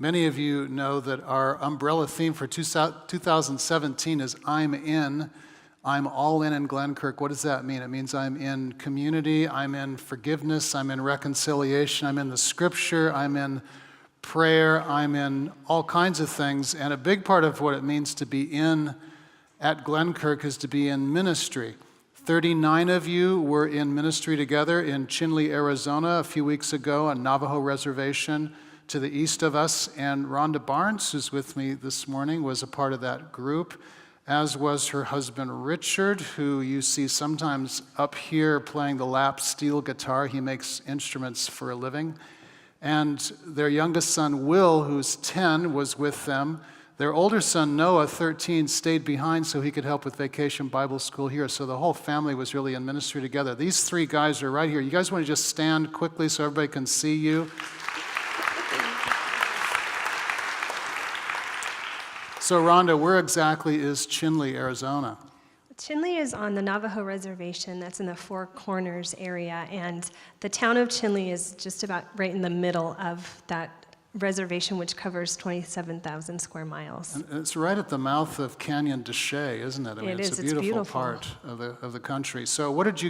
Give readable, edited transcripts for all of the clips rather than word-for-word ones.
Many of you know that our umbrella theme for 2017 is I'm in. I'm all in Glenkirk. What does that mean? It means I'm in community, I'm in forgiveness, I'm in reconciliation, I'm in the scripture, I'm in prayer, I'm in all kinds of things. And a big part of what it means to be in at Glenkirk is to be in ministry. 39 of you were in ministry together in Chinle, Arizona a few weeks ago on Navajo reservation to the east of us. And Rhonda Barnes, who's with me this morning, was a part of that group, as was her husband Richard, who you see sometimes up here playing the lap steel guitar. He makes instruments for a living. And their youngest son, Will, who's 10, was with them. Their older son, Noah, 13, stayed behind so he could help with Vacation Bible School here. So the whole family was really in ministry together. These three guys are right here. You guys want to just stand quickly so everybody can see you? So Rhonda, where exactly is Chinle, Arizona? Chinle is on the Navajo reservation. That's in the Four Corners area, and the town of Chinle is just about right in the middle of that reservation, which covers 27,000 square miles. And it's right at the mouth of Canyon de Chelly, isn't it? I mean, it's a beautiful part of the country. So what did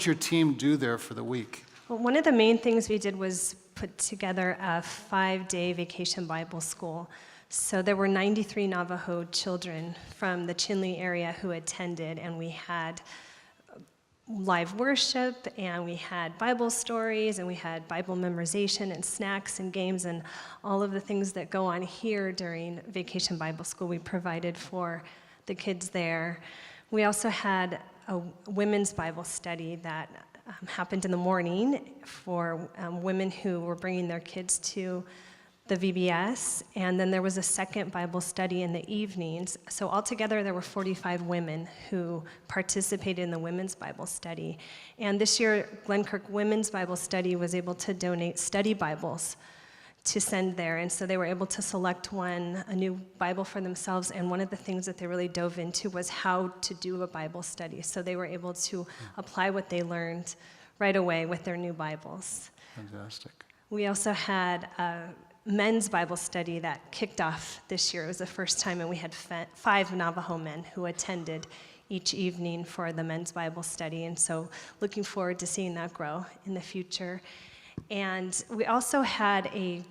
your team do there for the week? Well, one of the main things we did was put together a 5-day vacation Bible school. So there were 93 Navajo children from the Chinle area who attended, and we had live worship, and we had Bible stories, and we had Bible memorization and snacks and games and all of the things that go on here during Vacation Bible School we provided for the kids there. We also had a women's Bible study that happened in the morning for women who were bringing their kids to the VBS, and then there was a second Bible study in the evenings. So altogether, there were 45 women who participated in the women's Bible study. And this year, Glenkirk Women's Bible Study was able to donate study Bibles to send there, and so they were able to select a new Bible for themselves, and one of the things that they really dove into was how to do a Bible study. So they were able to apply what they learned right away with their new Bibles. Fantastic. We also had a men's Bible study that kicked off this year. It was the first time, and we had 5 Navajo men who attended each evening for the men's Bible study, and so looking forward to seeing that grow in the future. And we also had a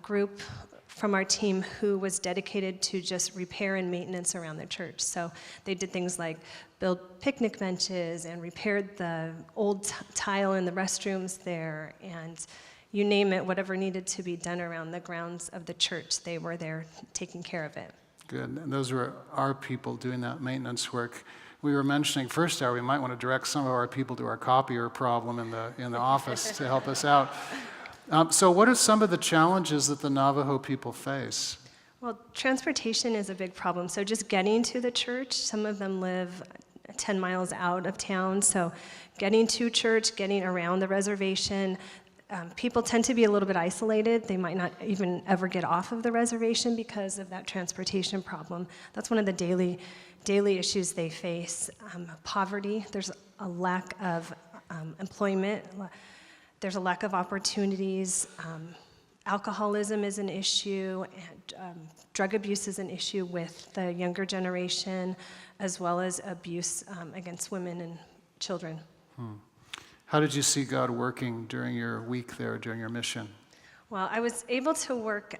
group from our team who was dedicated to just repair and maintenance around the church. So they did things like build picnic benches and repaired the old tile in the restrooms there, and you name it, whatever needed to be done around the grounds of the church, they were there taking care of it. Good. And those were our people doing that maintenance work. We were mentioning first hour, we might want to direct some of our people to our copier problem in the office to help us out. So what are some of the challenges that the Navajo people face? Well, transportation is a big problem. So just getting to the church, some of them live 10 miles out of town, so getting to church, getting around the reservation. People tend to be a little bit isolated. They might not even ever get off of the reservation because of that transportation problem. That's one of the daily issues they face. Poverty, there's a lack of employment. There's a lack of opportunities. Alcoholism is an issue, and drug abuse is an issue with the younger generation, as well as abuse against women and children. How did you see God working during your week there, during your mission? Well, I was able to work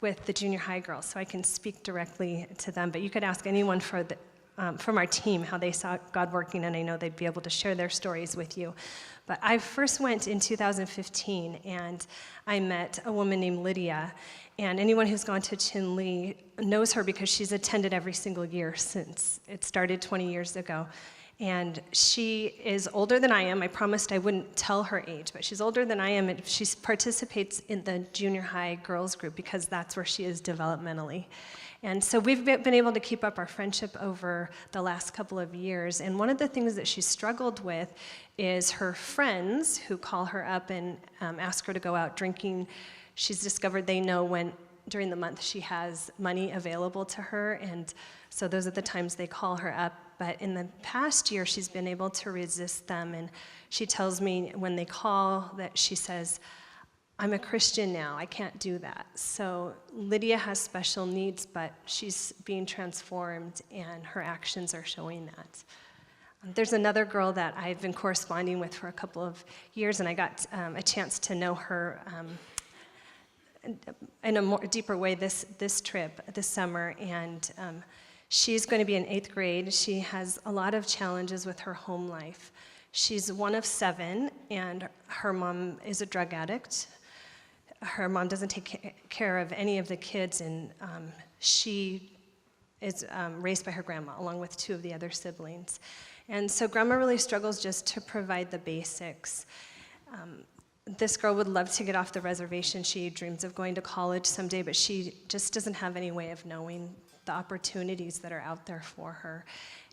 with the junior high girls, so I can speak directly to them, but you could ask anyone from our team how they saw God working, and I know they'd be able to share their stories with you. But I first went in 2015, and I met a woman named Lydia, and anyone who's gone to Chinle knows her because she's attended every single year since it started 20 years ago. And she is older than I am. I promised I wouldn't tell her age, but she's older than I am, and she participates in the junior high girls group because that's where she is developmentally. And so we've been able to keep up our friendship over the last couple of years. And one of the things that she's struggled with is her friends who call her up and ask her to go out drinking. She's discovered they know when during the month she has money available to her, and so those are the times they call her up. But in the past year, she's been able to resist them, and she tells me when they call that she says, I'm a Christian now, I can't do that. So Lydia has special needs, but she's being transformed, and her actions are showing that. There's another girl that I've been corresponding with for a couple of years, and I got a chance to know her in a more deeper way this trip, this summer, and she's going to be in 8th grade. She has a lot of challenges with her home life. She's one of 7, and her mom is a drug addict. Her mom doesn't take care of any of the kids, and she is raised by her grandma, along with 2 of the other siblings. And so grandma really struggles just to provide the basics. This girl would love to get off the reservation. She dreams of going to college someday, but she just doesn't have any way of knowing the opportunities that are out there for her.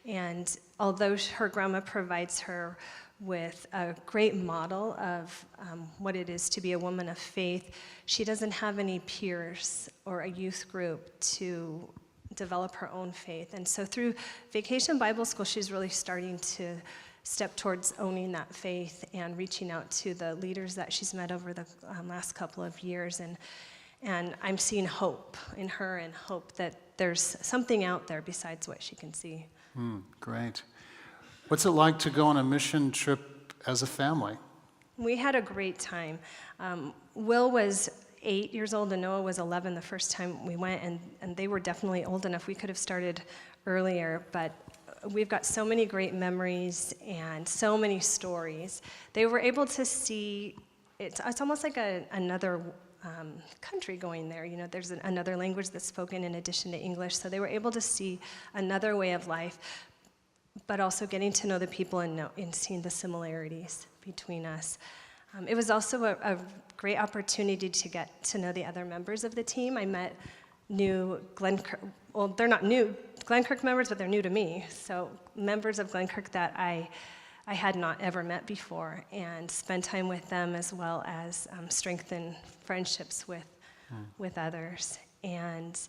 And although her grandma provides her with a great model of what it is to be a woman of faith, she doesn't have any peers or a youth group to develop her own faith. And so through Vacation Bible School, she's really starting to step towards owning that faith and reaching out to the leaders that she's met over the last couple of years. And I'm seeing hope in her, and hope that there's something out there besides what she can see. Great. What's it like to go on a mission trip as a family? We had a great time. Will was 8 years old and Noah was 11 the first time we went, and they were definitely old enough. We could have started earlier, but we've got so many great memories and so many stories. They were able to see, it's almost like another country going there. You know, there's another language that's spoken in addition to English, so they were able to see another way of life, but also getting to know the people and seeing the similarities between us. It was also a great opportunity to get to know the other members of the team. I met new Glenkirk, well, they're not new Glenkirk members, but they're new to me. So members of Glenkirk that I had not ever met before, and spend time with them, as well as strengthen friendships with others. And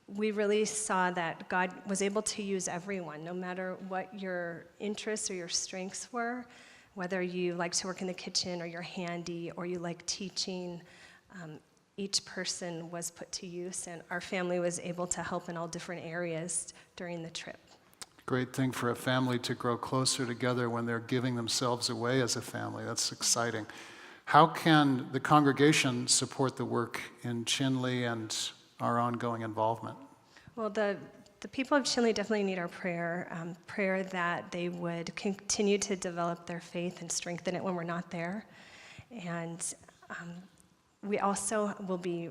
we really saw that God was able to use everyone, no matter what your interests or your strengths were, whether you like to work in the kitchen or you're handy or you like teaching. Each person was put to use, and our family was able to help in all different areas during the trip. Great thing for a family to grow closer together when they're giving themselves away as a family. That's exciting. How can the congregation support the work in Chinle and our ongoing involvement? Well, the people of Chinle definitely need our prayer that they would continue to develop their faith and strengthen it when we're not there. And we also will be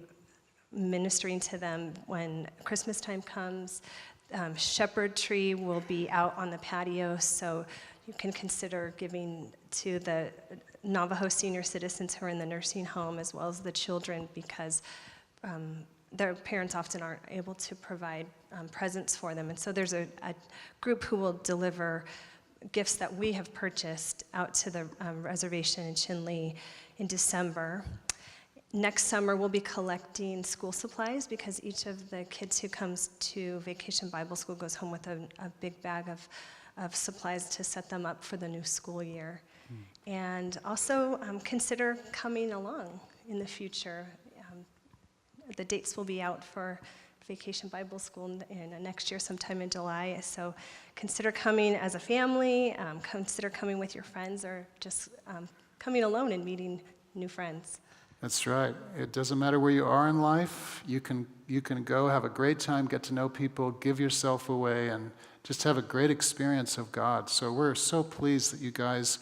ministering to them when Christmas time comes. Shepherd Tree will be out on the patio, so you can consider giving to the Navajo senior citizens who are in the nursing home, as well as the children, because their parents often aren't able to provide presents for them. And so there's a group who will deliver gifts that we have purchased out to the reservation in Chinle in December. Next summer, we'll be collecting school supplies, because each of the kids who comes to Vacation Bible School goes home with a big bag of supplies to set them up for the new school year. And also consider coming along in the future. The dates will be out for Vacation Bible School in next year, sometime in July. So consider coming as a family, consider coming with your friends, or just coming alone and meeting new friends. That's right. It doesn't matter where you are in life. You can go have a great time, get to know people, give yourself away, and just have a great experience of God. So we're so pleased that you guys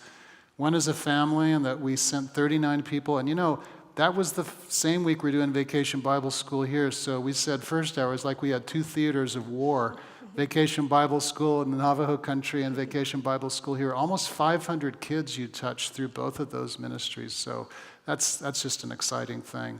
went as a family and that we sent 39 people. And you know, that was the same week we're doing Vacation Bible School here. So we said first hour, it's like we had 2 theaters of war. Vacation Bible School in the Navajo country and Vacation Bible School here. Almost 500 kids you touched through both of those ministries. So that's just an exciting thing.